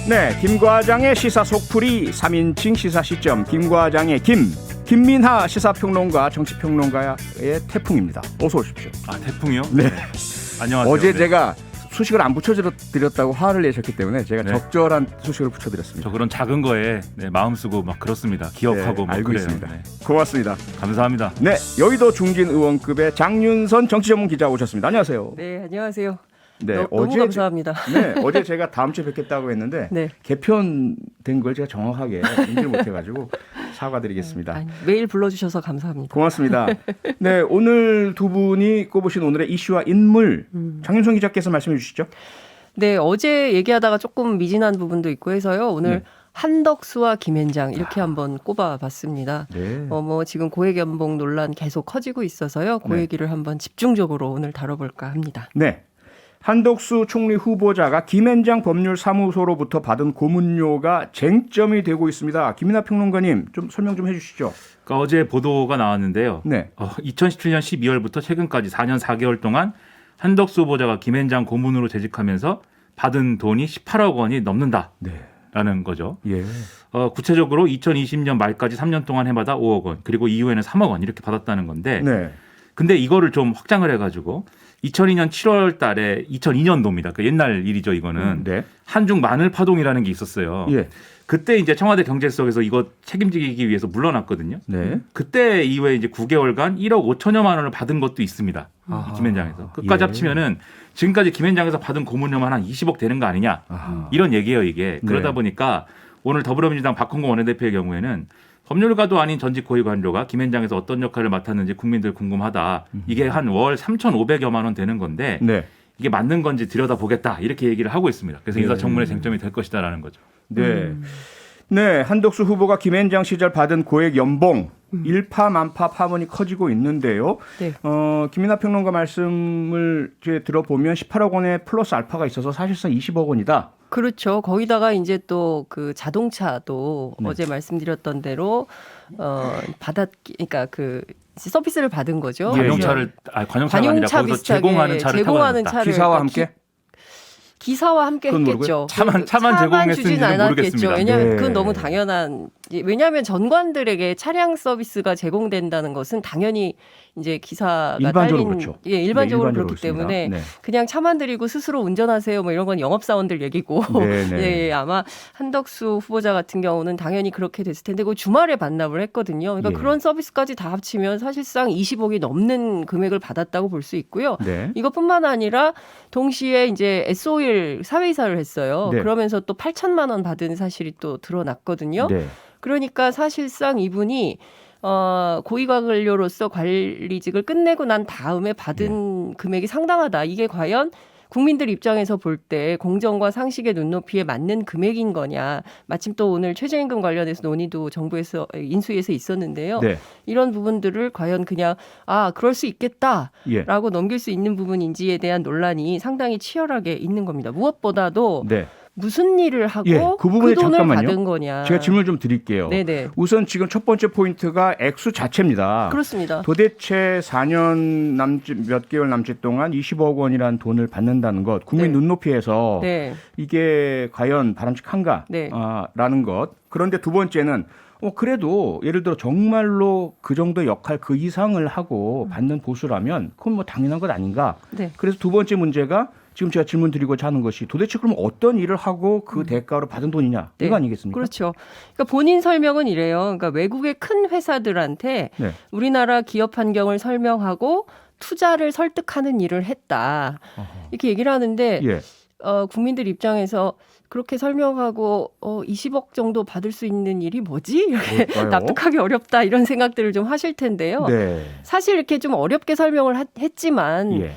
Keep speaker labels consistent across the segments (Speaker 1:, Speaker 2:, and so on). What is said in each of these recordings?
Speaker 1: 네, 김과장의 시사 속풀이 3인칭 시사 시점 김과장의 김민하 시사평론가 정치평론가의 태풍입니다. 어서 오십시오.
Speaker 2: 아, 태풍이요?
Speaker 1: 네.
Speaker 2: 안녕하세요.
Speaker 1: 어제
Speaker 2: 네.
Speaker 1: 제가 수식을 안 붙여드렸다고 화를 내셨기 때문에 제가
Speaker 2: 네.
Speaker 1: 적절한 수식을 붙여드렸습니다.
Speaker 2: 저 그런 작은 거에 마음 쓰고 막 그렇습니다. 기억하고
Speaker 1: 네,
Speaker 2: 막
Speaker 1: 알고
Speaker 2: 그래요.
Speaker 1: 있습니다.
Speaker 2: 네.
Speaker 1: 고맙습니다.
Speaker 2: 감사합니다.
Speaker 1: 네, 여의도 중진 의원급의 장윤선 정치전문 기자 오셨습니다. 안녕하세요.
Speaker 3: 네, 안녕하세요.
Speaker 1: 네,
Speaker 3: 너무 감사합니다.
Speaker 1: 네, 어제 제가 다음 주에 뵙겠다고 했는데
Speaker 3: 네.
Speaker 1: 개편된 걸 제가 정확하게 인지를 못해가지고 사과드리겠습니다.
Speaker 3: 아니, 매일 불러주셔서 감사합니다.
Speaker 1: 고맙습니다. 네, 오늘 두 분이 꼽으신 오늘의 이슈와 인물 장윤성 기자께서 말씀해 주시죠.
Speaker 3: 네, 어제 얘기하다가 조금 미진한 부분도 있고 해서요. 오늘
Speaker 1: 네.
Speaker 3: 한덕수와 김앤장 이렇게 한번 꼽아봤습니다.
Speaker 1: 네.
Speaker 3: 뭐 지금 고액연봉 논란 계속 커지고 있어서요. 그
Speaker 1: 네.
Speaker 3: 얘기를 한번 집중적으로 오늘 다뤄볼까 합니다.
Speaker 1: 네. 한덕수 총리 후보자가 김앤장 법률사무소로부터 받은 고문료가 쟁점이 되고 있습니다. 김민하 평론가님 좀 설명 좀 해주시죠.
Speaker 2: 그러니까 어제 보도가 나왔는데요.
Speaker 1: 네.
Speaker 2: 2017년 12월부터 최근까지 4년 4개월 동안 한덕수 후보자가 김앤장 고문으로 재직하면서 받은 돈이 18억 원이 넘는다라는
Speaker 1: 네.
Speaker 2: 거죠.
Speaker 1: 예.
Speaker 2: 구체적으로 2020년 말까지 3년 동안 해마다 5억 원, 그리고 이후에는 3억 원 이렇게 받았다는 건데
Speaker 1: 네.
Speaker 2: 근데 이거를 좀 확장을 해가지고 2002년 7월 달에 2002년도입니다. 그 옛날 일이죠, 이거는.
Speaker 1: 네.
Speaker 2: 한중 마늘 파동이라는 게 있었어요.
Speaker 1: 예.
Speaker 2: 그때 이제 청와대 경제수석에서 이거 책임지기 위해서 물러났거든요.
Speaker 1: 네.
Speaker 2: 그때 이후에 이제 9개월간 1억 5천여만 원을 받은 것도 있습니다.
Speaker 1: 아하.
Speaker 2: 김앤장에서. 끝까지
Speaker 1: 예.
Speaker 2: 합치면은 지금까지 김앤장에서 받은 고문료만 한 20억 되는 거 아니냐.
Speaker 1: 아하.
Speaker 2: 이런 얘기예요, 이게. 그러다
Speaker 1: 네.
Speaker 2: 보니까 오늘 더불어민주당 박홍근 원내대표의 경우에는 법률가도 아닌 전직 고위 관료가 김앤장에서 어떤 역할을 맡았는지 국민들 궁금하다. 이게 한 월 3,500여만 원 되는 건데
Speaker 1: 네.
Speaker 2: 이게 맞는 건지 들여다보겠다. 이렇게 얘기를 하고 있습니다. 그래서
Speaker 1: 네.
Speaker 2: 인사청문회 쟁점이 될 것이다라는 거죠.
Speaker 1: 네. 네, 한덕수 후보가 김앤장 시절 받은 고액 연봉 일파만파 파문이 커지고 있는데요.
Speaker 3: 네.
Speaker 1: 김민하 평론가 말씀을 이제 들어보면 18억 원의 플러스 알파가 있어서 사실상 20억 원이다.
Speaker 3: 그렇죠. 거기다가 이제 또 그 자동차도
Speaker 1: 네.
Speaker 3: 어제 말씀드렸던 대로 그러니까 그 서비스를 받은 거죠.
Speaker 1: 예,
Speaker 2: 관용차를 관용차가 아니라
Speaker 3: 관용차
Speaker 2: 거기서
Speaker 3: 비슷하게
Speaker 2: 제공하는 차를
Speaker 3: 제공하는
Speaker 2: 타고
Speaker 3: 차를
Speaker 1: 기사와
Speaker 3: 그러니까
Speaker 1: 함께?
Speaker 3: 기사와 함께
Speaker 1: 그건
Speaker 3: 했겠죠.
Speaker 2: 차만 제공했는지는
Speaker 3: 주진 않았겠죠.
Speaker 2: 모르겠습니다.
Speaker 3: 왜냐하면
Speaker 1: 네.
Speaker 3: 그건 너무 당연한. 왜냐하면 전관들에게 차량 서비스가 제공된다는 것은 당연히 이제 기사가
Speaker 1: 일반적으로
Speaker 3: 딸린
Speaker 1: 그렇죠.
Speaker 3: 예, 일반적으로
Speaker 1: 네,
Speaker 3: 그렇기
Speaker 1: 그렇습니다.
Speaker 3: 때문에
Speaker 1: 네.
Speaker 3: 그냥 차만 들이고 스스로 운전하세요. 뭐 이런 건 영업사원들 얘기고
Speaker 1: 네, 네.
Speaker 3: 예, 아마 한덕수 후보자 같은 경우는 당연히 그렇게 됐을 텐데 그 주말에 반납을 했거든요. 그러니까
Speaker 1: 예.
Speaker 3: 그런 서비스까지 다 합치면 사실상 20억이 넘는 금액을 받았다고 볼 수 있고요.
Speaker 1: 네.
Speaker 3: 이것뿐만 아니라 동시에 이제 S-오일 사회이사를 했어요.
Speaker 1: 네.
Speaker 3: 그러면서 또 8천만 원 받은 사실이 또 드러났거든요.
Speaker 1: 네.
Speaker 3: 그러니까 사실상 이분이 고위관료로서 관리직을 끝내고 난 다음에 받은 금액이 상당하다. 이게 과연 국민들 입장에서 볼 때 공정과 상식의 눈높이에 맞는 금액인 거냐. 마침 또 오늘 최저임금 관련해서 논의도 정부에서 인수위에서 있었는데요.
Speaker 1: 네.
Speaker 3: 이런 부분들을 과연 그냥 그럴 수 있겠다라고
Speaker 1: 예.
Speaker 3: 넘길 수 있는 부분인지에 대한 논란이 상당히 치열하게 있는 겁니다. 무엇보다도
Speaker 1: 네.
Speaker 3: 무슨 일을 하고
Speaker 1: 예, 그 부분에
Speaker 3: 돈을
Speaker 1: 잠깐만요.
Speaker 3: 받은 거냐.
Speaker 1: 제가 질문을 좀 드릴게요.
Speaker 3: 네네.
Speaker 1: 우선 지금 첫 번째 포인트가 액수 자체입니다.
Speaker 3: 그렇습니다.
Speaker 1: 도대체 4년 남짓 몇 개월 남짓 동안 20억 원이라는 돈을 받는다는 것, 국민
Speaker 3: 네.
Speaker 1: 눈높이에서
Speaker 3: 네.
Speaker 1: 이게 과연 바람직한가?
Speaker 3: 네.
Speaker 1: 라는 것. 그런데 두 번째는 그래도 예를 들어 정말로 그 정도 역할 그 이상을 하고 받는 보수라면 그건 뭐 당연한 것 아닌가?
Speaker 3: 네.
Speaker 1: 그래서 두 번째 문제가 지금 제가 질문 드리고자 하는 것이 도대체 그럼 어떤 일을 하고 그 대가로 받은 돈이냐?
Speaker 3: 네.
Speaker 1: 이거 아니겠습니까?
Speaker 3: 그렇죠. 그러니까 본인 설명은 이래요. 그러니까 외국의 큰 회사들한테
Speaker 1: 네.
Speaker 3: 우리나라 기업 환경을 설명하고 투자를 설득하는 일을 했다. 이렇게 얘기를 하는데
Speaker 1: 예.
Speaker 3: 국민들 입장에서 그렇게 설명하고 20억 정도 받을 수 있는 일이 뭐지? 이렇게
Speaker 1: 뭘까요?
Speaker 3: 납득하기 어렵다 이런 생각들을 좀 하실 텐데요.
Speaker 1: 네.
Speaker 3: 사실 이렇게 좀 어렵게 설명을 했지만
Speaker 1: 예.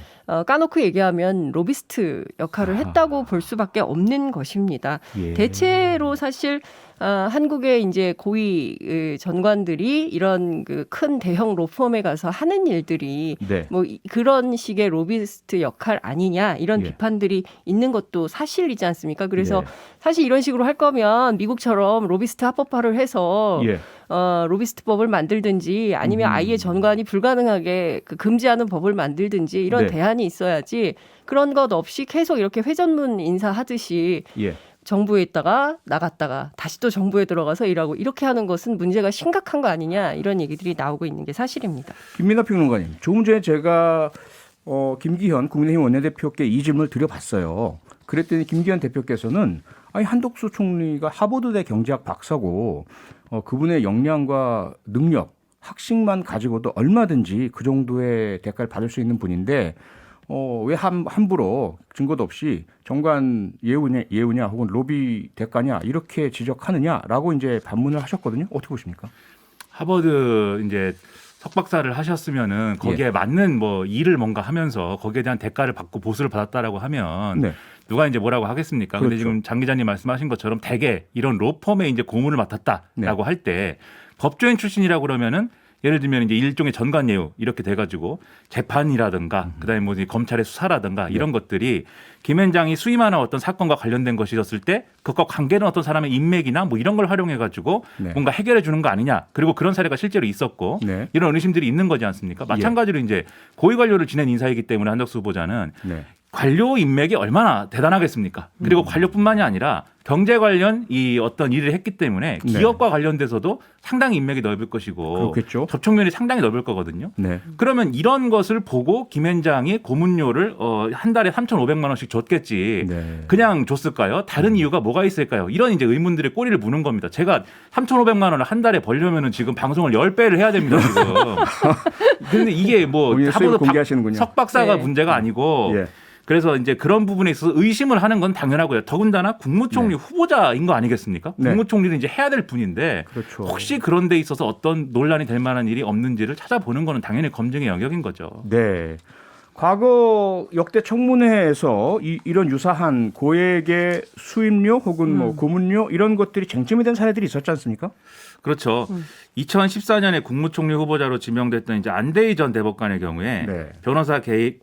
Speaker 3: 까놓고 얘기하면 로비스트 역할을 했다고 볼 수밖에 없는 것입니다.
Speaker 1: 예.
Speaker 3: 대체로 사실 한국의 이제 고위 전관들이 이런 그 큰 대형 로펌에 가서 하는 일들이
Speaker 1: 네.
Speaker 3: 뭐 그런 식의 로비스트 역할 아니냐 이런
Speaker 1: 예.
Speaker 3: 비판들이 있는 것도 사실이지 않습니까? 그래서
Speaker 1: 예.
Speaker 3: 사실 이런 식으로 할 거면 미국처럼 로비스트 합법화를 해서
Speaker 1: 예.
Speaker 3: 로비스트법을 만들든지 아니면 아예 전관이 불가능하게 금지하는 법을 만들든지 이런
Speaker 1: 네.
Speaker 3: 대안이 있어야지 그런 것 없이 계속 이렇게 회전문 인사하듯이
Speaker 1: 예.
Speaker 3: 정부에 있다가 나갔다가 다시 또 정부에 들어가서 일하고 이렇게 하는 것은 문제가 심각한 거 아니냐 이런 얘기들이 나오고 있는 게 사실입니다.
Speaker 1: 김민하 평론가님, 조금 전에 제가 김기현 국민의힘 원내대표께 이 질문을 드려봤어요. 그랬더니 김기현 대표께서는 아니 한덕수 총리가 하버드대 경제학 박사고 그분의 역량과 능력, 학식만 가지고도 얼마든지 그 정도의 대가를 받을 수 있는 분인데 왜 함부로 증거도 없이 정관 예우냐 혹은 로비 대가냐 이렇게 지적하느냐라고 이제 반문을 하셨거든요. 어떻게 보십니까?
Speaker 2: 하버드 이제 석박사를 하셨으면은 거기에 맞는 뭐 일을 뭔가 하면서 거기에 대한 대가를 받고 보수를 받았다라고 하면
Speaker 1: 네.
Speaker 2: 누가 이제 뭐라고 하겠습니까?
Speaker 1: 그렇죠.
Speaker 2: 근데 지금 장 기자님 말씀하신 것처럼 대개 이런 로펌에 이제 고문을 맡았다라고
Speaker 1: 네.
Speaker 2: 할 때 법조인 출신이라고 그러면은 예를 들면 이제 일종의 전관예우 이렇게 돼가지고 재판이라든가 그다음에 뭐 검찰의 수사라든가 이런 것들이 김현장이 수임하는 어떤 사건과 관련된 것이었을 때 그것과 관계는 어떤 사람의 인맥이나 뭐 이런 걸 활용해가지고
Speaker 1: 네.
Speaker 2: 뭔가 해결해 주는 거 아니냐. 그리고 그런 사례가 실제로 있었고
Speaker 1: 네.
Speaker 2: 이런 의심들이 있는 거지 않습니까? 마찬가지로 이제 고위 관료를 지낸 인사이기 때문에 한덕수 후보자는
Speaker 1: 네.
Speaker 2: 관료 인맥이 얼마나 대단하겠습니까? 그리고 관료뿐만이 아니라 경제 관련 이 어떤 일을 했기 때문에 기업과 관련돼서도 상당히 인맥이 넓을 것이고
Speaker 1: 그렇겠죠.
Speaker 2: 접촉면이 상당히 넓을 거거든요.
Speaker 1: 네.
Speaker 2: 그러면 이런 것을 보고 김현장이 고문료를 한 달에 3,500만 원씩 줬겠지.
Speaker 1: 네.
Speaker 2: 그냥 줬을까요? 다른 이유가 뭐가 있을까요? 이런 이제 의문들의 꼬리를 무는 겁니다. 제가 3,500만 원을 한 달에 벌려면은 지금 방송을 10배를 해야 됩니다, 지금. 근데 이게 뭐
Speaker 1: 본인의 수입을 공개하시는군요.
Speaker 2: 석박사가
Speaker 3: 네.
Speaker 2: 문제가 아니고
Speaker 1: 예.
Speaker 2: 그래서 이제 그런 부분에 있어서 의심을 하는 건 당연하고요. 더군다나 국무총리 후보자인 거 아니겠습니까?
Speaker 1: 네.
Speaker 2: 국무총리는 이제 해야 될 분인데
Speaker 1: 그렇죠.
Speaker 2: 혹시 그런 데 있어서 어떤 논란이 될 만한 일이 없는지를 찾아보는 거는 당연히 검증의 영역인 거죠.
Speaker 1: 네. 과거 역대 청문회에서 이런 유사한 고액의 수임료 혹은 뭐 고문료 이런 것들이 쟁점이 된 사례들이 있었지 않습니까?
Speaker 2: 그렇죠. 2014년에 국무총리 후보자로 지명됐던 이제 안대희 전 대법관의 경우에
Speaker 1: 네.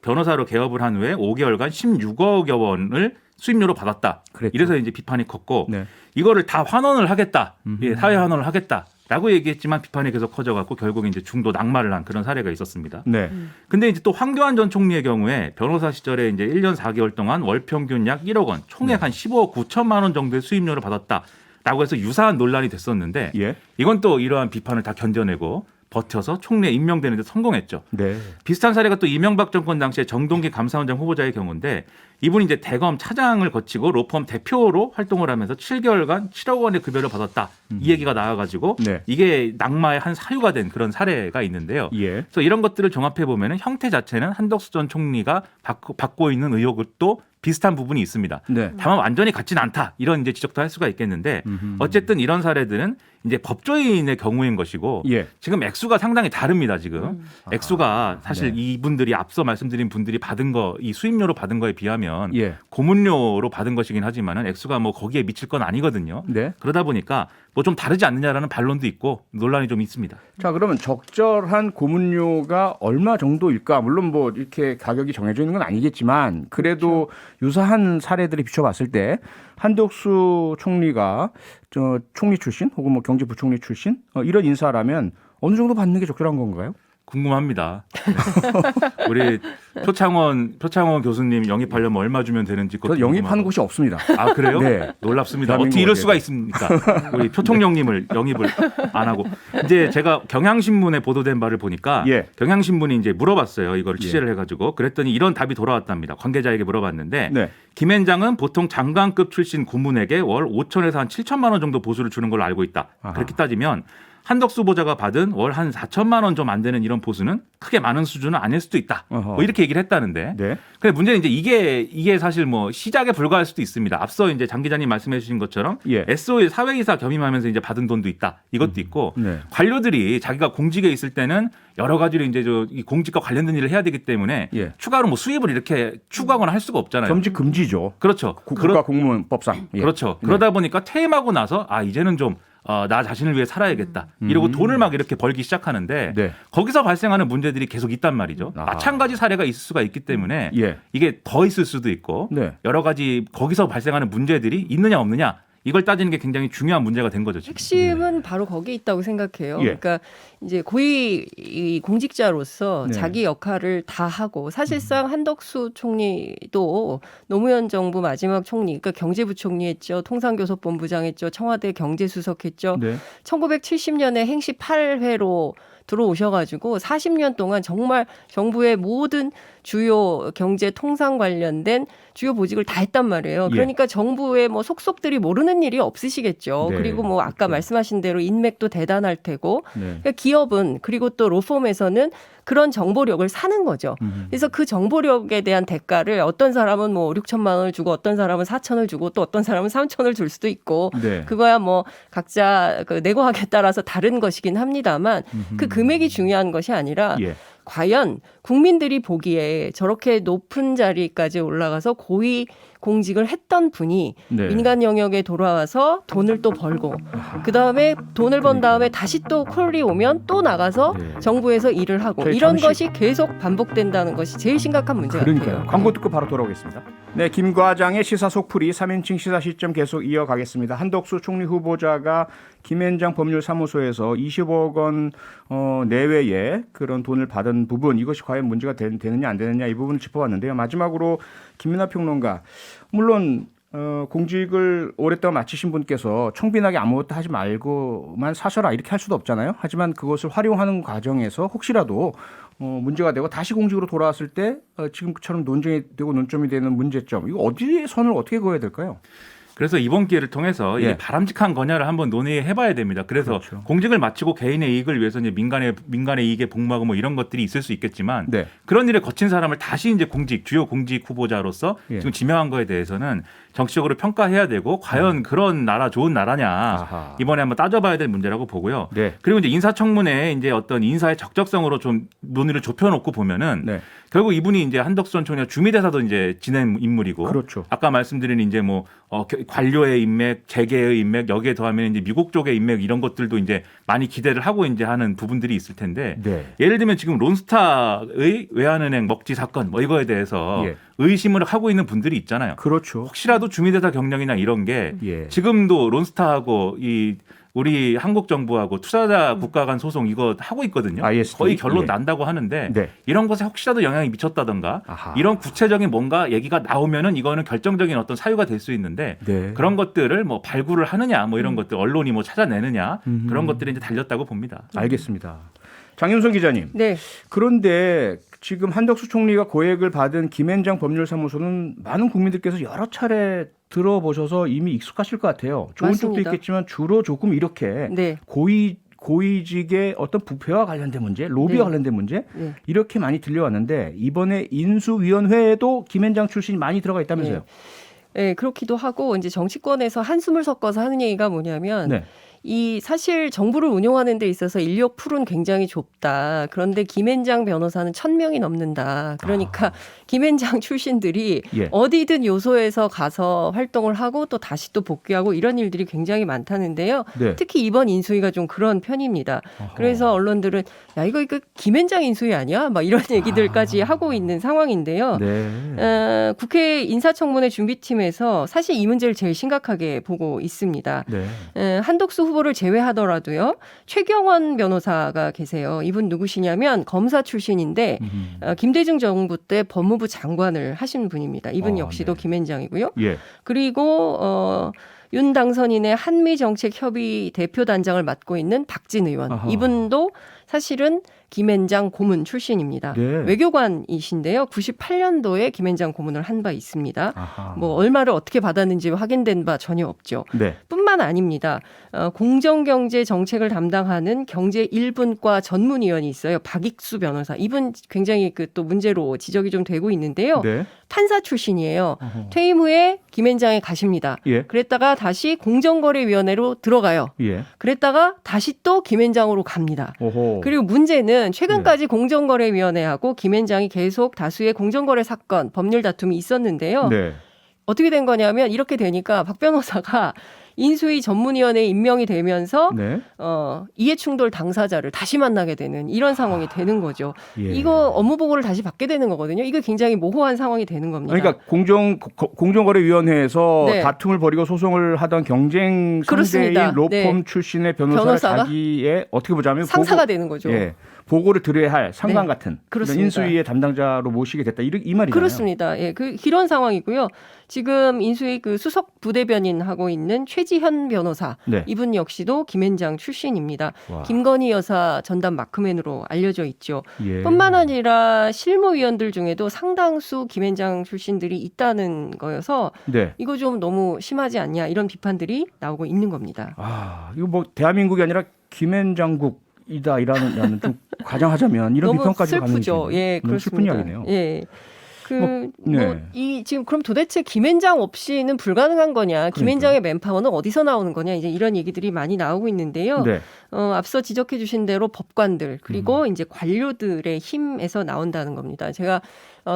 Speaker 2: 변호사로 개업을 한 후에 5개월간 16억여 원을 수임료로 받았다.
Speaker 1: 그랬죠.
Speaker 2: 이래서 이제 비판이 컸고
Speaker 1: 네.
Speaker 2: 이거를 다 환원을 하겠다. 예, 사회 환원을 하겠다라고 얘기했지만 비판이 계속 커져갖고 결국 이제 중도 낙마를 한 그런 사례가 있었습니다.
Speaker 1: 네.
Speaker 2: 근데 이제 또 황교안 전 총리의 경우에 변호사 시절에 이제 1년 4개월 동안 월 평균 약 1억 원, 총액 한 15억 9천만 원 정도의 수임료를 받았다라고 해서 유사한 논란이 됐었는데
Speaker 1: 예.
Speaker 2: 이건 또 이러한 비판을 다 견뎌내고 버텨서 총리에 임명되는 데 성공했죠.
Speaker 1: 네.
Speaker 2: 비슷한 사례가 또 이명박 정권 당시에 정동기 감사원장 후보자의 경우인데 이분이 이제 대검 차장을 거치고 로펌 대표로 활동을 하면서 7개월간 7억 원의 급여를 받았다. 이 얘기가 나와가지고
Speaker 1: 네.
Speaker 2: 이게 낙마의 한 사유가 된 그런 사례가 있는데요.
Speaker 1: 예.
Speaker 2: 그래서 이런 것들을 종합해 보면 형태 자체는 한덕수 전 총리가 받고 있는 의혹도 비슷한 부분이 있습니다.
Speaker 1: 네.
Speaker 2: 다만 완전히 같지는 않다. 이런 이제 지적도 할 수가 있겠는데 어쨌든 이런 사례들은 이제 법조인의 경우인 것이고
Speaker 1: 예.
Speaker 2: 지금 액수가 상당히 다릅니다. 지금 액수가 사실
Speaker 1: 네.
Speaker 2: 이분들이 앞서 말씀드린 분들이 받은 거 이 수임료로 받은 거에 비하면
Speaker 1: 예.
Speaker 2: 고문료로 받은 것이긴 하지만은 액수가 뭐 거기에 미칠 건 아니거든요.
Speaker 1: 네.
Speaker 2: 그러다 보니까 뭐 좀 다르지 않느냐라는 반론도 있고 논란이 좀 있습니다.
Speaker 1: 자, 그러면 적절한 고문료가 얼마 정도일까? 물론 뭐 이렇게 가격이 정해져 있는 건 아니겠지만 그래도 유사한 사례들이 비춰봤을 때 한덕수 총리가 총리 출신 혹은 뭐 경제부총리 출신 이런 인사라면 어느 정도 받는 게 적절한 건가요?
Speaker 2: 궁금합니다. 네. 우리 표창원 교수님 영입하려면 얼마 주면 되는지
Speaker 1: 저 영입하는
Speaker 2: 궁금하고.
Speaker 1: 곳이 없습니다.
Speaker 2: 아 그래요?
Speaker 1: 네.
Speaker 2: 놀랍습니다.
Speaker 1: 대한민국에
Speaker 2: 어떻게 이럴 수가 있습니까? 우리 표통령님을 영입을 안 하고 이제 제가 경향신문에 보도된 바를 보니까
Speaker 1: 예.
Speaker 2: 경향신문이 이제 물어봤어요. 이걸 취재를 해가지고 그랬더니 이런 답이 돌아왔답니다. 관계자에게 물어봤는데
Speaker 1: 네.
Speaker 2: 김현장은 보통 장관급 출신 고문에게 월 5천에서 한 7천만 원 정도 보수를 주는 걸로 알고 있다.
Speaker 1: 아하.
Speaker 2: 그렇게 따지면 한덕수 후보자가 받은 월 한 4천만 원 좀 안 되는 이런 보수는 크게 많은 수준은 아닐 수도 있다.
Speaker 1: 어허.
Speaker 2: 뭐 이렇게 얘기를 했다는데.
Speaker 1: 네.
Speaker 2: 근데 문제는 이제 이게 사실 뭐 시작에 불과할 수도 있습니다. 앞서 이제 장 기자님 말씀해 주신 것처럼
Speaker 1: 예.
Speaker 2: SOE 사회이사 겸임하면서 이제 받은 돈도 있다. 이것도 있고
Speaker 1: 네.
Speaker 2: 관료들이 자기가 공직에 있을 때는 여러 가지로 이제 이 공직과 관련된 일을 해야 되기 때문에
Speaker 1: 예.
Speaker 2: 추가로 뭐 수입을 이렇게 추구하거나 할 수가 없잖아요.
Speaker 1: 겸직 금지죠.
Speaker 2: 그렇죠.
Speaker 1: 국가공무원법상. 예.
Speaker 2: 그렇죠.
Speaker 1: 네.
Speaker 2: 그러다 보니까 퇴임하고 나서 이제는 좀 나 자신을 위해 살아야겠다. 이러고 돈을 막 이렇게 벌기 시작하는데
Speaker 1: 네.
Speaker 2: 거기서 발생하는 문제들이 계속 있단 말이죠.
Speaker 1: 아.
Speaker 2: 마찬가지 사례가 있을 수가 있기 때문에
Speaker 1: 예.
Speaker 2: 이게 더 있을 수도 있고
Speaker 1: 네.
Speaker 2: 여러 가지 거기서 발생하는 문제들이 있느냐 없느냐 이걸 따지는 게 굉장히 중요한 문제가 된 거죠. 지금.
Speaker 3: 핵심은 바로 거기에 있다고 생각해요.
Speaker 1: 예.
Speaker 3: 그러니까 이제 고위 이 공직자로서
Speaker 1: 네.
Speaker 3: 자기 역할을 다 하고 사실상 한덕수 총리도 노무현 정부 마지막 총리, 그러니까 경제부총리 했죠, 통상교섭본부장 했죠, 청와대 경제수석 했죠.
Speaker 1: 네.
Speaker 3: 1970년에 행시 8회로 들어오셔가지고 40년 동안 정말 정부의 모든 주요 경제 통상 관련된 주요 보직을 다 했단 말이에요.
Speaker 1: 예.
Speaker 3: 그러니까 정부의 뭐 속속들이 모르는 일이 없으시겠죠.
Speaker 1: 네,
Speaker 3: 그리고 뭐 아까
Speaker 1: 그렇죠.
Speaker 3: 말씀하신 대로 인맥도 대단할 테고
Speaker 1: 네.
Speaker 3: 그러니까 기업은 그리고 또 로펌에서는 그런 정보력을 사는 거죠. 그래서 그 정보력에 대한 대가를 어떤 사람은 뭐 6천만 원을 주고 어떤 사람은 4천을 주고 또 어떤 사람은 3천을 줄 수도 있고
Speaker 1: 네.
Speaker 3: 그거야 뭐 각자 그 내고학에 따라서 다른 것이긴 합니다만 그 금액이 중요한 것이 아니라
Speaker 1: 예.
Speaker 3: 과연 국민들이 보기에 저렇게 높은 자리까지 올라가서 고위 공직을 했던 분이
Speaker 1: 네.
Speaker 3: 민간 영역에 돌아와서 돈을 또 벌고 그다음에 돈을 번 다음에 다시 또 콜이 오면 또 나가서
Speaker 1: 네.
Speaker 3: 정부에서 일을 하고
Speaker 1: 저희
Speaker 3: 이런
Speaker 1: 잠시-
Speaker 3: 것이 계속 반복된다는 것이 제일 심각한 문제
Speaker 1: 그러니까요.
Speaker 3: 같아요.
Speaker 1: 광고 듣고 바로 돌아오겠습니다. 네, 김 과장의 시사 속풀이 3인칭 시사 시점 계속 이어가겠습니다. 한덕수 총리 후보자가 김앤장 법률사무소에서 20억 원 내외의 그런 돈을 받은 부분, 이것이 과연 문제가 되느냐 안 되느냐 이 부분을 짚어봤는데요. 마지막으로 김민하 평론가, 물론 공직을 오랫동안 마치신 분께서 청빈하게 아무것도 하지 말고만 사셔라 이렇게 할 수도 없잖아요. 하지만 그것을 활용하는 과정에서 혹시라도 문제가 되고 다시 공직으로 돌아왔을 때 지금처럼 논쟁이 되고 논점이 되는 문제점, 이거 어디에 선을 어떻게 그어야 될까요?
Speaker 2: 그래서 이번 기회를 통해서
Speaker 1: 예.
Speaker 2: 이 바람직한 거냐를 한번 논의해봐야 됩니다. 그래서
Speaker 1: 그렇죠.
Speaker 2: 공직을 마치고 개인의 이익을 위해서 이제 민간의 이익에 복무하고 뭐 이런 것들이 있을 수 있겠지만
Speaker 1: 네.
Speaker 2: 그런 일에 거친 사람을 다시 이제 주요 공직 후보자로서
Speaker 1: 예.
Speaker 2: 지금 지명한 거에 대해서는 정치적으로 평가해야 되고 과연 그런 나라 좋은 나라냐
Speaker 1: 아하.
Speaker 2: 이번에 한번 따져봐야 될 문제라고 보고요.
Speaker 1: 네.
Speaker 2: 그리고 이제 인사청문회 이제 어떤 인사의 적적성으로 좀 논의를 좁혀놓고 보면은
Speaker 1: 네.
Speaker 2: 결국 이분이 이제 한덕수 전 총리가 주미대사도 이제 지낸 인물이고
Speaker 1: 그렇죠.
Speaker 2: 아까 말씀드린 이제 뭐 관료의 인맥, 재계의 인맥 여기에 더하면 이제 미국 쪽의 인맥 이런 것들도 이제 많이 기대를 하고 이제 하는 부분들이 있을 텐데
Speaker 1: 네.
Speaker 2: 예를 들면 지금 론스타의 외환은행 먹지 사건 뭐 이거에 대해서
Speaker 1: 예.
Speaker 2: 의심을 하고 있는 분들이 있잖아요.
Speaker 1: 그렇죠.
Speaker 2: 혹시라도 주미대사 경력이나 이런 게
Speaker 1: 예.
Speaker 2: 지금도 론스타하고 이 우리 한국 정부하고 투자자 국가 간 소송 이거 하고 있거든요.
Speaker 1: ISD.
Speaker 2: 거의 결론
Speaker 1: 예.
Speaker 2: 난다고 하는데
Speaker 1: 네.
Speaker 2: 이런 것에 혹시라도 영향이 미쳤다던가
Speaker 1: 아하.
Speaker 2: 이런 구체적인 뭔가 얘기가 나오면은 이거는 결정적인 어떤 사유가 될 수 있는데
Speaker 1: 네.
Speaker 2: 그런 것들을 뭐 발굴을 하느냐 뭐 이런 것들 언론이 뭐 찾아내느냐 그런 것들이 이제 달렸다고 봅니다.
Speaker 1: 알겠습니다. 장윤선 기자님.
Speaker 3: 네.
Speaker 1: 그런데 지금 한덕수 총리가 고액을 받은 김앤장 법률사무소는 많은 국민들께서 여러 차례 들어보셔서 이미 익숙하실 것 같아요. 좋은 쪽도
Speaker 3: 맞습니다.
Speaker 1: 있겠지만 주로 조금 이렇게
Speaker 3: 네.
Speaker 1: 고위직의 어떤 부패와 관련된 문제, 로비와
Speaker 3: 네.
Speaker 1: 관련된 문제
Speaker 3: 네.
Speaker 1: 이렇게 많이 들려왔는데 이번에 인수위원회에도 김앤장 출신이 많이 들어가 있다면서요?
Speaker 3: 네, 그렇기도 하고 이제 정치권에서 한숨을 섞어서 하는 얘기가 뭐냐면
Speaker 1: 네.
Speaker 3: 이 사실 정부를 운영하는 데 있어서 인력 풀은 굉장히 좁다. 그런데 김앤장 변호사는 1,000명이 넘는다. 그러니까 김앤장 출신들이
Speaker 1: 예.
Speaker 3: 어디든 요소에서 가서 활동을 하고 또 다시 또 복귀하고 이런 일들이 굉장히 많다는데요.
Speaker 1: 네.
Speaker 3: 특히 이번 인수위가 좀 그런 편입니다. 그래서 언론들은 야 이거 김앤장 인수위 아니야? 막 이런 얘기들까지 하고 있는 상황인데요.
Speaker 1: 네.
Speaker 3: 국회 인사청문회 준비팀에서 사실 이 문제를 제일 심각하게 보고 있습니다.
Speaker 1: 네.
Speaker 3: 한덕수 후보를 제외하더라도요. 최경원 변호사가 계세요. 이분 누구시냐면 검사 출신인데 김대중 정부 때 법무부 장관을 하신 분입니다. 이분 역시도
Speaker 1: 네.
Speaker 3: 김앤장이고요.
Speaker 1: 예.
Speaker 3: 그리고 윤 당선인의 한미정책협의 대표단장을 맡고 있는 박진 의원.
Speaker 1: 아하.
Speaker 3: 이분도 사실은 김앤장 고문 출신입니다.
Speaker 1: 네.
Speaker 3: 외교관이신데요. 98년도에 김앤장 고문을 한 바 있습니다.
Speaker 1: 아하.
Speaker 3: 뭐 얼마를 어떻게 받았는지 확인된 바 전혀 없죠.
Speaker 1: 네.
Speaker 3: 뿐만 아닙니다. 공정경제 정책을 담당하는 경제 1분과 전문위원이 있어요. 박익수 변호사. 이분 굉장히 그 또 문제로 지적이 좀 되고 있는데요.
Speaker 1: 네.
Speaker 3: 판사 출신이에요.
Speaker 1: 어허.
Speaker 3: 퇴임 후에 김앤장에 가십니다.
Speaker 1: 예.
Speaker 3: 그랬다가 다시 공정거래위원회로 들어가요.
Speaker 1: 예.
Speaker 3: 그랬다가 다시 또 김앤장으로 갑니다.
Speaker 1: 오호.
Speaker 3: 그리고 문제는 최근까지 공정거래위원회하고 김앤장이 계속 다수의 공정거래 사건, 법률 다툼이 있었는데요.
Speaker 1: 네.
Speaker 3: 어떻게 된 거냐면 이렇게 되니까 박 변호사가 인수위 전문위원회에 임명이 되면서
Speaker 1: 네.
Speaker 3: 이해충돌 당사자를 다시 만나게 되는 이런 상황이 되는 거죠.
Speaker 1: 예.
Speaker 3: 이거 업무 보고를 다시 받게 되는 거거든요. 이거 굉장히 모호한 상황이 되는 겁니다.
Speaker 1: 그러니까 공정거래위원회에서
Speaker 3: 네.
Speaker 1: 다툼을 벌이고 소송을 하던 경쟁
Speaker 3: 그렇습니다.
Speaker 1: 상대인 로펌
Speaker 3: 네.
Speaker 1: 출신의 변호사가
Speaker 3: 변호사가
Speaker 1: 자기의 어떻게 보자면
Speaker 3: 상사가 되는 거죠.
Speaker 1: 예, 보고를 들어야 할 상관
Speaker 3: 네.
Speaker 1: 같은
Speaker 3: 그렇습니다.
Speaker 1: 인수위의 담당자로 모시게 됐다. 이 말이잖아요.
Speaker 3: 그렇습니다. 예, 이런 상황이고요. 지금 인수위 그 수석 부대변인 하고 있는 최지현 변호사,
Speaker 1: 네.
Speaker 3: 이분 역시도 김앤장 출신입니다.
Speaker 1: 와.
Speaker 3: 김건희 여사 전담 마크맨으로 알려져 있죠.
Speaker 1: 예.
Speaker 3: 뿐만 아니라 실무위원들 중에도 상당수 김앤장 출신들이 있다는 거여서
Speaker 1: 네.
Speaker 3: 이거 좀 너무 심하지 않냐 이런 비판들이 나오고 있는 겁니다.
Speaker 1: 아, 이거 뭐 대한민국이 아니라 김앤장국이다 이라는 좀 과장하자면 이런
Speaker 3: 너무
Speaker 1: 비판까지 가는
Speaker 3: 슬프죠.
Speaker 1: 게
Speaker 3: 예,
Speaker 1: 너무 슬픈
Speaker 3: 그렇습니다.
Speaker 1: 이야기네요.
Speaker 3: 예.
Speaker 1: 네.
Speaker 3: 지금 그럼 도대체 김앤장 없이는 불가능한 거냐? 김앤장의 맨파워는 어디서 나오는 거냐? 이제 이런 얘기들이 많이 나오고 있는데요.
Speaker 1: 네.
Speaker 3: 앞서 지적해 주신 대로 법관들 그리고 이제 관료들의 힘에서 나온다는 겁니다. 제가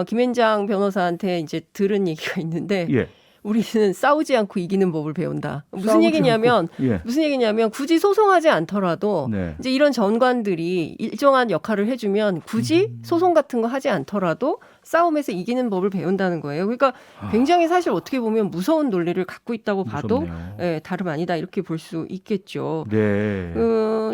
Speaker 3: 김앤장 변호사한테 이제 들은 얘기가 있는데
Speaker 1: 예.
Speaker 3: 우리는 싸우지 않고 이기는 법을 배운다. 무슨
Speaker 1: 싸우지
Speaker 3: 얘기냐면
Speaker 1: 않고, 예.
Speaker 3: 무슨 얘기냐면 굳이 소송하지 않더라도
Speaker 1: 네.
Speaker 3: 이제 이런 전관들이 일정한 역할을 해주면 굳이 소송 같은 거 하지 않더라도 싸움에서 이기는 법을 배운다는 거예요. 그러니까 굉장히 사실 어떻게 보면 무서운 논리를 갖고 있다고 봐도
Speaker 1: 무섭네요.
Speaker 3: 예, 다름 아니다 이렇게 볼 수 있겠죠.
Speaker 1: 네.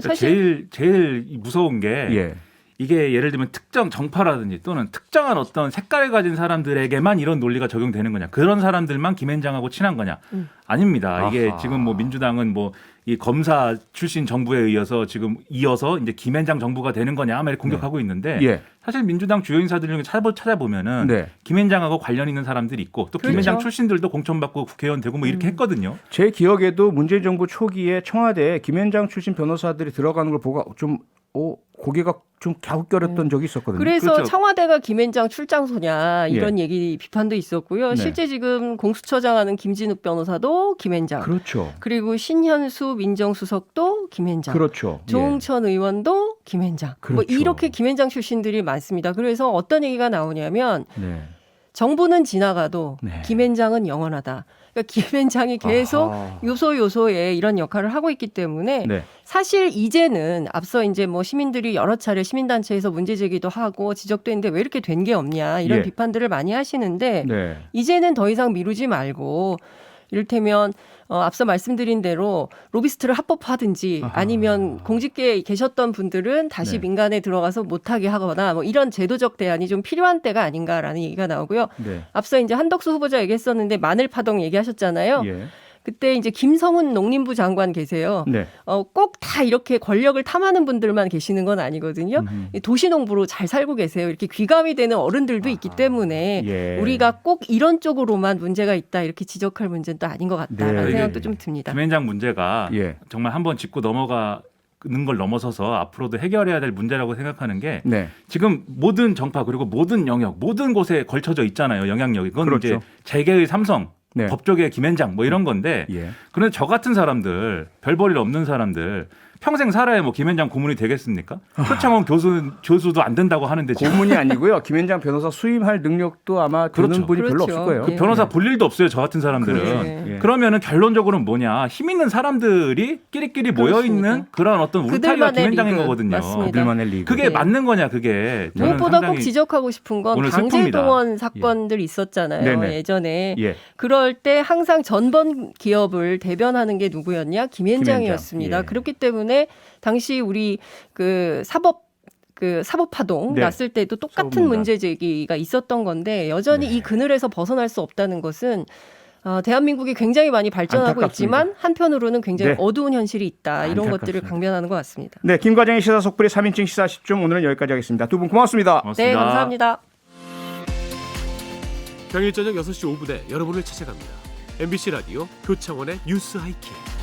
Speaker 3: 사실
Speaker 2: 제일 무서운 게
Speaker 1: 예.
Speaker 2: 이게 예를 들면 특정 정파라든지 또는 특정한 어떤 색깔을 가진 사람들에게만 이런 논리가 적용되는 거냐, 그런 사람들만 김앤장하고 친한 거냐? 아닙니다. 이게
Speaker 1: 아하.
Speaker 2: 지금 뭐 민주당은 뭐 이 검사 출신 정부에 이어서 이제 김앤장 정부가 되는 거냐 막 이렇게 공격하고 있는데
Speaker 1: 예.
Speaker 2: 사실 민주당 주요 인사들 중에 찾아보면은
Speaker 1: 네.
Speaker 2: 김앤장하고 관련 있는 사람들이 있고 또
Speaker 3: 그렇죠.
Speaker 2: 김앤장 출신들도 공천받고 국회의원 되고 뭐 이렇게 했거든요.
Speaker 1: 제 기억에도 문재인 정부 초기에 청와대에 김앤장 출신 변호사들이 들어가는 걸 보고 좀 고개가 좀 갸웃거렸던 적이 있었거든요.
Speaker 3: 그래서
Speaker 2: 그렇죠.
Speaker 3: 청와대가 김앤장 출장소냐 이런 얘기 비판도 있었고요.
Speaker 1: 네.
Speaker 3: 실제 지금 공수처장하는 김진욱 변호사도 김앤장.
Speaker 1: 그렇죠.
Speaker 3: 그리고 신현수 민정수석도 김앤장.
Speaker 1: 그렇죠.
Speaker 3: 조응천 의원도 김앤장. 뭐
Speaker 1: 그렇죠.
Speaker 3: 이렇게 김앤장 출신들이 많습니다. 그래서 어떤 얘기가 나오냐면
Speaker 1: 네.
Speaker 3: 정부는 지나가도
Speaker 1: 네.
Speaker 3: 김앤장은 영원하다. 그러니까 김앤장이 계속
Speaker 1: 아하.
Speaker 3: 요소요소에 이런 역할을 하고 있기 때문에
Speaker 1: 네.
Speaker 3: 사실 이제는 앞서 이제 뭐 시민들이 여러 차례 시민단체에서 문제 제기도 하고 지적도 했는데 왜 이렇게 된 게 없냐 이런
Speaker 1: 예.
Speaker 3: 비판들을 많이 하시는데
Speaker 1: 네.
Speaker 3: 이제는 더 이상 미루지 말고 이를테면 앞서 말씀드린 대로 로비스트를 합법화하든지
Speaker 1: 아하.
Speaker 3: 아니면 공직계에 계셨던 분들은 다시
Speaker 1: 네.
Speaker 3: 민간에 들어가서 못하게 하거나 뭐 이런 제도적 대안이 좀 필요한 때가 아닌가라는 얘기가 나오고요.
Speaker 1: 네.
Speaker 3: 앞서 이제 한덕수 후보자 얘기했었는데 마늘 파동 얘기하셨잖아요.
Speaker 1: 예.
Speaker 3: 그때 이제 김성훈 농림부 장관 계세요.
Speaker 1: 네.
Speaker 3: 꼭 다 이렇게 권력을 탐하는 분들만 계시는 건 아니거든요. 도시농부로 잘 살고 계세요. 이렇게 귀감이 되는 어른들도 있기 때문에
Speaker 1: 예.
Speaker 3: 우리가 꼭 이런 쪽으로만 문제가 있다 이렇게 지적할 문제는 또 아닌 것 같다라는
Speaker 1: 네.
Speaker 3: 생각도 좀 듭니다.
Speaker 2: 김앤장 문제가
Speaker 1: 예.
Speaker 2: 정말 한번 짚고 넘어가는 걸 넘어서서 앞으로도 해결해야 될 문제라고 생각하는 게
Speaker 1: 네.
Speaker 2: 지금 모든 정파 그리고 모든 영역 모든 곳에 걸쳐져 있잖아요. 영향력이. 그건
Speaker 1: 그렇죠.
Speaker 2: 이제 재계의 삼성,
Speaker 1: 네.
Speaker 2: 법조계의 김앤장 뭐 이런 건데
Speaker 1: 예.
Speaker 2: 그런데 저 같은 사람들 별 볼 일 없는 사람들 평생 살아야 뭐 김앤장 고문이 되겠습니까? 표창원 교수도 안 된다고 하는데 지금
Speaker 1: 고문이 아니고요. 김앤장 변호사 수임할 능력도 아마 되는
Speaker 2: 그렇죠.
Speaker 1: 분이 별로
Speaker 3: 그렇죠.
Speaker 1: 없을 거예요.
Speaker 3: 예.
Speaker 2: 변호사 볼 일도 없어요. 저 같은 사람들은.
Speaker 1: 그렇죠.
Speaker 3: 네.
Speaker 1: 예.
Speaker 2: 그러면은 결론적으로는 뭐냐? 힘 있는 사람들이 끼리끼리 모여 있는
Speaker 3: 그렇습니다.
Speaker 2: 그런 어떤 울타리가
Speaker 3: 그들만의
Speaker 2: 김앤장인
Speaker 3: 리그.
Speaker 2: 거거든요.
Speaker 3: 맞습니다.
Speaker 1: 그들만의 리그.
Speaker 2: 그게
Speaker 3: 네.
Speaker 2: 맞는 거냐? 그게 저는
Speaker 3: 무엇보다 꼭
Speaker 2: 상당히
Speaker 3: 지적하고 싶은 건
Speaker 2: 오늘 슬픕니다.
Speaker 3: 강제동원 사건들 있었잖아요.
Speaker 1: 네네.
Speaker 3: 예전에.
Speaker 1: 예.
Speaker 3: 그럴 때 항상 전범 기업을 대변하는 게 누구였냐? 김앤장이었습니다.
Speaker 1: 김앤장. 예.
Speaker 3: 그렇기 때문에 당시 우리 그 사법파동
Speaker 1: 네.
Speaker 3: 났을 때도 똑같은
Speaker 1: 사법농단.
Speaker 3: 문제 제기가 있었던 건데 여전히
Speaker 1: 네.
Speaker 3: 이 그늘에서 벗어날 수 없다는 것은 대한민국이 굉장히 많이 발전하고
Speaker 1: 안타깝습니다.
Speaker 3: 있지만 한편으로는 굉장히
Speaker 1: 네.
Speaker 3: 어두운 현실이 있다. 이런
Speaker 1: 안타깝습니다.
Speaker 3: 것들을 강변하는 것 같습니다.
Speaker 1: 네, 김과장의 시사 속풀이 3인칭 시사 10중 오늘은 여기까지 하겠습니다. 두 분 고맙습니다.
Speaker 2: 고맙습니다.
Speaker 3: 네, 감사합니다.
Speaker 4: 평일 저녁 6시 5분에 여러분을 찾아갑니다. MBC 라디오 표창원의 뉴스 하이킥.